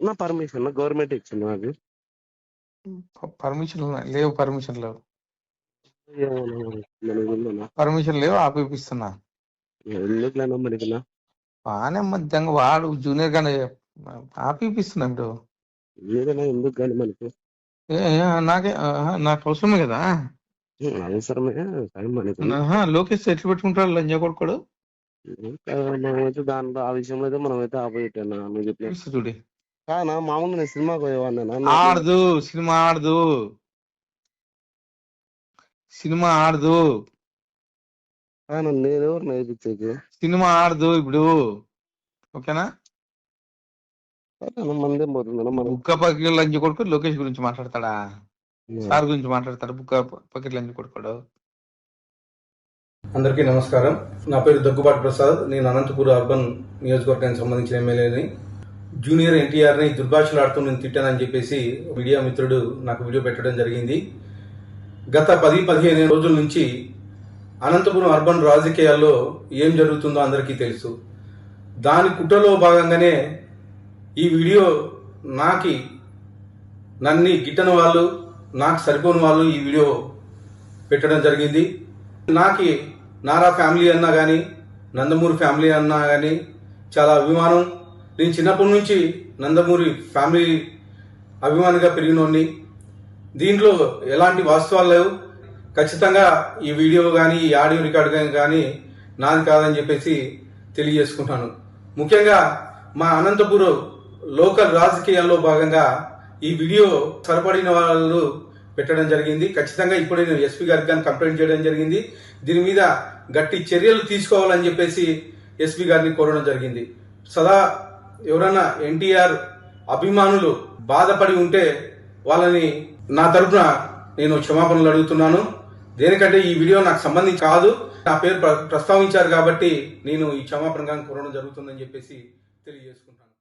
నా permission government ఇచ్చింది నాకు. పర్మిషన్ లేవు, పర్మిషన్ లేవు, ఏమన్నా మనకి ఉందన్నా? పర్మిషన్ లేవు, ఆపిస్తున్నా. ఎందుకులేనా మనకినా? బాగానే మధ్యంగా వాడు జూనియర్ గానే ఆపిస్తున్నా ఇప్పుడు. ఏదైనా ఎందుకు కానీ మనకి నాకు అవసరమే కదా. అవసరమే కానీ మనకి లోకేష్ ఎట్లు పెట్టుకుంటాడు లంజా కొడుకోడు. మనమైతే దాంట్లో ఆ విషయంలో అయితే మనమైతే ఆపోజిట్ అన్నా. నువ్వు చెప్పిన చూడి కానా మామూలు నేను సినిమాకి పోయేవాడినా. ఆడదు, సినిమా ఆడదు, సినిమా ఆడదు, నేను ఎవరు నేర్పించేది? సినిమా ఆడదు ఇప్పుడు. ఓకేనా? మందేం పోతుందన్నా మనం. బుక్క పకెట్ లంచ్ కొడుకు లోకేష్ గురించి మాట్లాడతాడా? సార్ గురించి మాట్లాడతాడు బుక్క పకెట్ లంచ్ కొడుకోడు. అందరికీ నమస్కారం. నా పేరు దగ్గుబాటి ప్రసాద్. నేను అనంతపూర్ అర్బన్ నియోజకవర్గానికి సంబంధించిన ఎమ్మెల్యేని. జూనియర్ ఎన్టీఆర్ని దుర్భాషలాడుతూ నేను తిట్టానని చెప్పేసి మీడియా మిత్రుడు నాకు వీడియో పెట్టడం జరిగింది. గత 10-15 రోజుల నుంచి అనంతపురం అర్బన్ రాజకీయాల్లో ఏం జరుగుతుందో అందరికీ తెలుసు. దాని కుట్రలో భాగంగానే ఈ వీడియో నన్ను గిట్టని వాళ్ళు, నాకు సరిపోని వాళ్ళు ఈ వీడియో పెట్టడం జరిగింది. నారా ఫ్యామిలీ అన్నా కానీ, నందమూరి ఫ్యామిలీ అన్నా కానీ చాలా అభిమానం. నేను చిన్నప్పటి నుంచి నందమూరి ఫ్యామిలీ అభిమానిగా పెరిగినోడిని. దీంట్లో ఎలాంటి వాస్తవాలు లేవు. ఖచ్చితంగా ఈ వీడియో కానీ, ఈ ఆడియో రికార్డు కానీ నాది కాదని చెప్పేసి తెలియజేసుకుంటాను. ముఖ్యంగా మా అనంతపురం లోకల్ రాజకీయాల్లో భాగంగా ఈ వీడియో సరిపడిన వాళ్ళు పెట్టడం జరిగింది. ఖచ్చితంగా ఇప్పుడే నేను ఎస్పీ గారికి కానీ కంప్లైంట్ చేయడం జరిగింది. దీని మీద గట్టి చర్యలు తీసుకోవాలని చెప్పేసి ఎస్పీ గారిని కోరడం జరిగింది. సదా ఎవరైనా ఎన్టీఆర్ అభిమానులు బాధపడి ఉంటే వాళ్ళని నా తరఫున నేను క్షమాపణలు అడుగుతున్నాను. దేనికంటే ఈ వీడియో నాకు సంబంధించి కాదు, నా పేరు ప్రస్తావించారు కాబట్టి నేను ఈ క్షమాపణ కోరడం జరుగుతుందని చెప్పేసి తెలియజేసుకుంటాను.